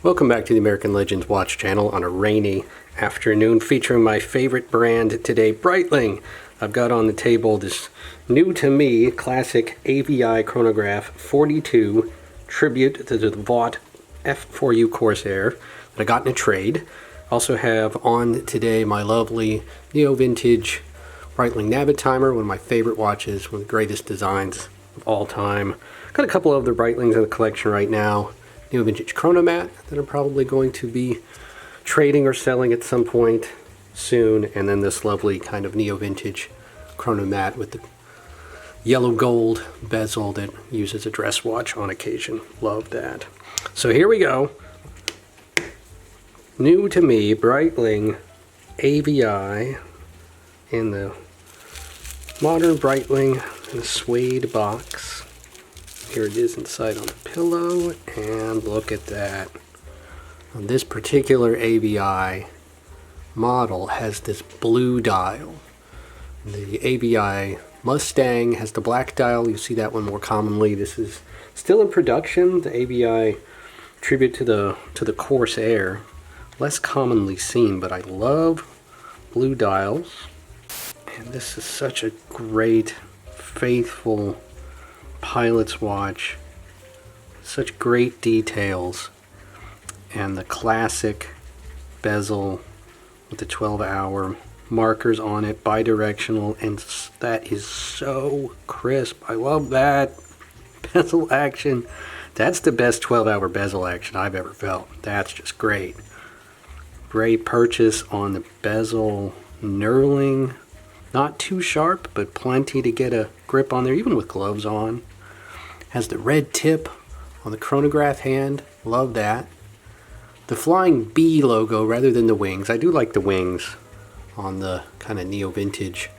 Welcome back to the American Legends Watch channel on a rainy afternoon, featuring my favorite brand today, Breitling. I've got on the table this new to me Classic AVI Chronograph 42 tribute to the Vought F4U Corsair that I got in a trade. Also have on today my lovely neo-vintage Breitling Navitimer, one of my favorite watches, one of the greatest designs of all time. Got a couple of other Breitlings in the collection right now. New vintage chronomat that I'm probably going to be trading or selling at some point soon, and then this lovely kind of neo-vintage chronomat with the yellow gold bezel that uses a dress watch on occasion. Love that. So here we go. New to me Breitling AVI in the modern Breitling in a suede box. Here it is inside on the pillow, and look at that. This particular AVI model has this blue dial. The AVI Mustang has the black dial. You see that one more commonly. This is still in production. The AVI tribute to the Corsair, less commonly seen, but I love blue dials. And this is such a great, faithful pilot's watch, such great details, and the classic bezel with the 12-hour markers on it, bidirectional, and that is so crisp. I love that bezel action. That's the best 12-hour bezel action I've ever felt. That's just great. Great purchase on the bezel knurling, not too sharp, but plenty to get a grip on there, even with gloves on. Has the red tip on the chronograph hand. Love that. The flying B logo rather than the wings. I do like the wings on the kind of neo-vintage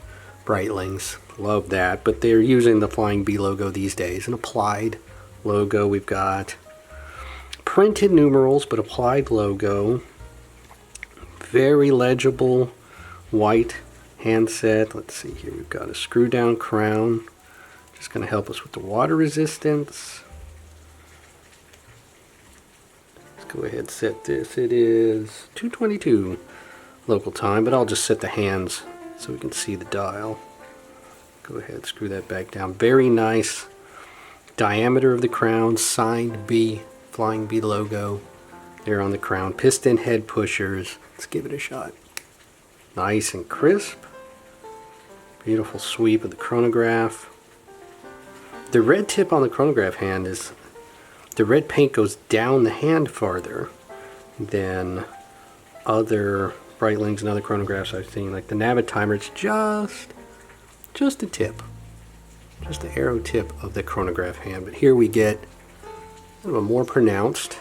Breitlings. Love that. But they're using the flying B logo these days. An applied logo. We've got printed numerals, but applied logo. Very legible white handset. Let's see here. We've got a screw down crown. Just going to help us with the water resistance. Let's go ahead and set this. It is 2:22 local time, but I'll just set the hands so we can see the dial. Go ahead, screw that back down. Very nice diameter of the crown, signed B, flying B logo there on the crown. Piston head pushers. Let's give it a shot. Nice and crisp. Beautiful sweep of the chronograph. The red tip on the chronograph hand is, the red paint goes down the hand farther than other Breitlings and other chronographs I've seen. Like the Navitimer, it's just a tip. Just the arrow tip of the chronograph hand. But here we get kind of a more pronounced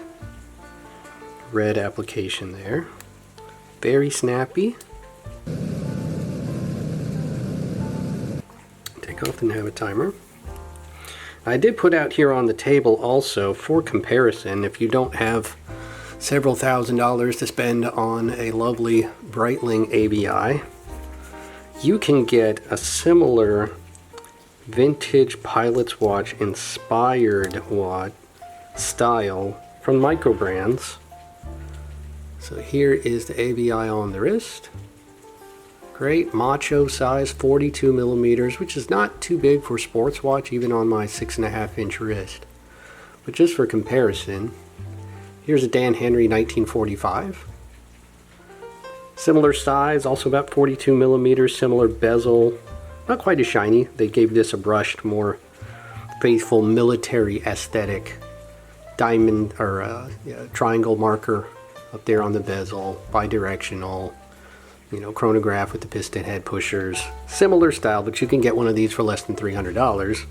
red application there. Very snappy. Take off the Navitimer. I did put out here on the table also, for comparison, if you don't have several $1,000s to spend on a lovely Breitling AVI, you can get a similar vintage pilot's watch inspired watch style from micro brands. So here is the AVI on the wrist. Great macho size, 42 millimeters, which is not too big for a sports watch, even on my 6.5-inch wrist. But just for comparison, here's a Dan Henry 1945. Similar size, also about 42 millimeters, similar bezel, not quite as shiny. They gave this a brushed, more faithful military aesthetic diamond or triangle marker up there on the bezel, bidirectional. You know, chronograph with the piston head pushers. Similar style, but you can get one of these for less than $300.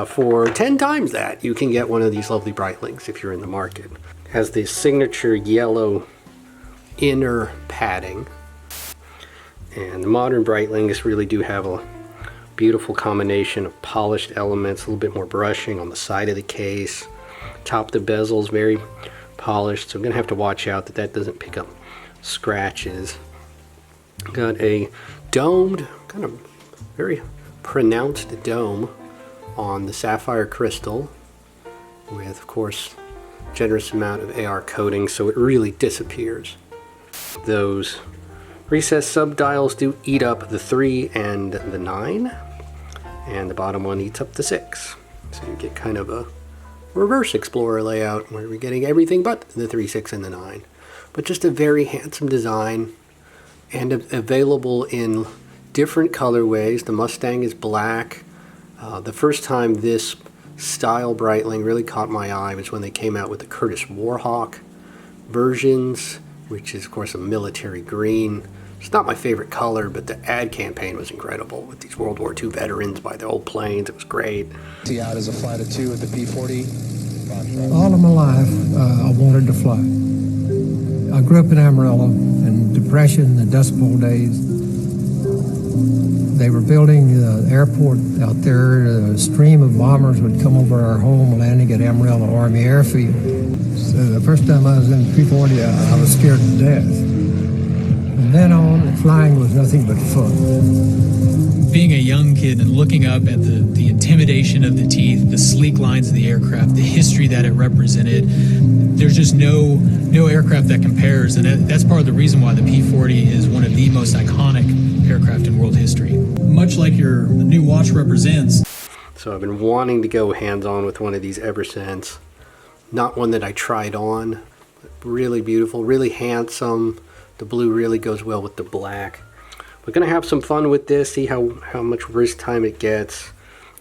For 10 times that, you can get one of these lovely Breitlings if you're in the market. Has this signature yellow inner padding. And the modern Breitlings really do have a beautiful combination of polished elements, a little bit more brushing on the side of the case. Top of the bezel is very polished, so I'm going to have to watch out that that doesn't pick up scratches. Got a domed, kind of very pronounced dome on the sapphire crystal with, of course, generous amount of AR coating, so it really disappears. Those recessed subdials do eat up the 3 and the 9, and the bottom one eats up the 6. So you get kind of a reverse Explorer layout where we're getting everything but the 3, 6, and the 9. But just a very handsome design, and available in different colorways. The Mustang is black. The first time this style Breitling really caught my eye was when they came out with the Curtis Warhawk versions, which is of course a military green. It's not my favorite color, but the ad campaign was incredible with these World War II veterans by the old planes. It was great. Out as a flight of 2 at the P-40. All of my life, I wanted to fly. I grew up in Amarillo in Depression, the Dust Bowl days. They were building the airport out there. A stream of bombers would come over our home, landing at Amarillo Army Airfield. So the first time I was in the P-40, I was scared to death. From then on, flying was nothing but fun. Being a young kid and looking up at the intimidation of the teeth, the sleek lines of the aircraft, the history that it represented, there's just no aircraft that compares, and that's part of the reason why the P-40 is one of the most iconic aircraft in world history. Much like your new watch represents. So I've been wanting to go hands-on with one of these ever since. Not one that I tried on. Really beautiful, really handsome. The blue really goes well with the black. We're going to have some fun with this, see how much wrist time it gets.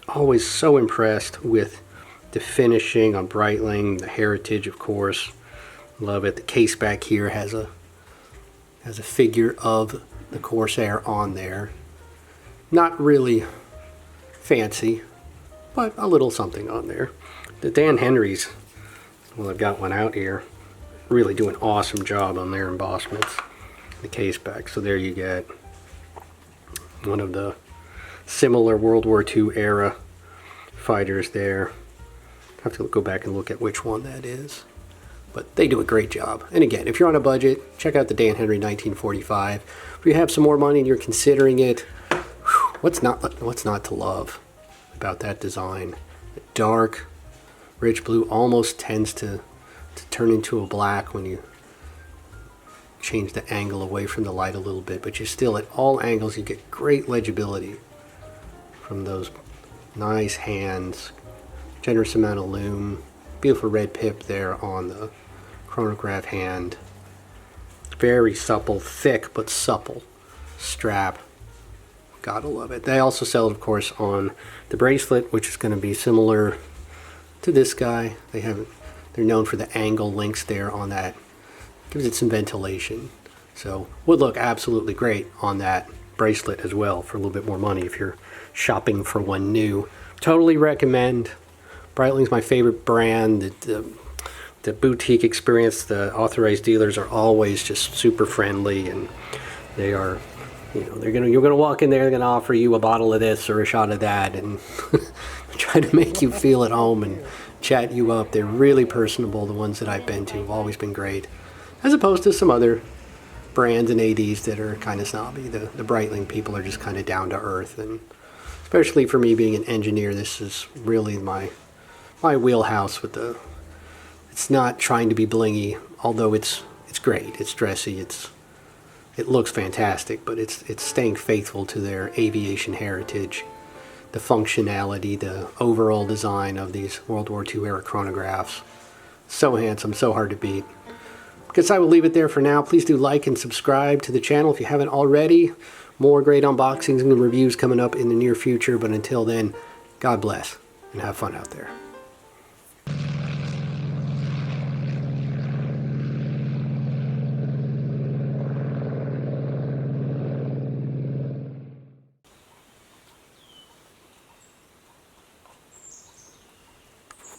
Always so impressed with the finishing on Breitling, the heritage of course. Love it. The case back here has a figure of the Corsair on there. Not really fancy, but a little something on there. The Dan Henrys, well, I've got one out here, really do an awesome job on their embossments. The case back. So there you get one of the similar World War II era fighters there. I have to go back and look at which one that is. But they do a great job. And again, if you're on a budget, check out the Dan Henry 1945. If you have some more money and you're considering it, what's not to love about that design? The dark, rich blue almost tends to turn into a black when you change the angle away from the light a little bit, but you still, at all angles, you get great legibility from those nice hands. Generous amount of lume. Beautiful red pip there on the chronograph hand. Very supple, thick but supple strap. Gotta love it. They also sell it, of course, on the bracelet, which is going to be similar to this guy. They're known for the angle links there on that. Gives it some ventilation. So would look absolutely great on that bracelet as well for a little bit more money if you're shopping for one new. Totally recommend. Breitling's my favorite brand. The boutique experience, the authorized dealers are always just super friendly, and they are, you're gonna walk in there, they're gonna offer you a bottle of this or a shot of that and try to make you feel at home and chat you up. They're really personable. The ones that I've been to have always been great, as opposed to some other brands and ADs that are kind of snobby. The Breitling people are just kind of down to earth, and especially for me being an engineer, this is really my wheelhouse. It's not trying to be blingy, although it's great, it's dressy, it looks fantastic, but it's staying faithful to their aviation heritage, the functionality, the overall design of these World War II era chronographs. So handsome, so hard to beat. Guess I will leave it there for now. Please do like and subscribe to the channel if you haven't already. More great unboxings and reviews coming up in the near future, but until then, God bless and have fun out there.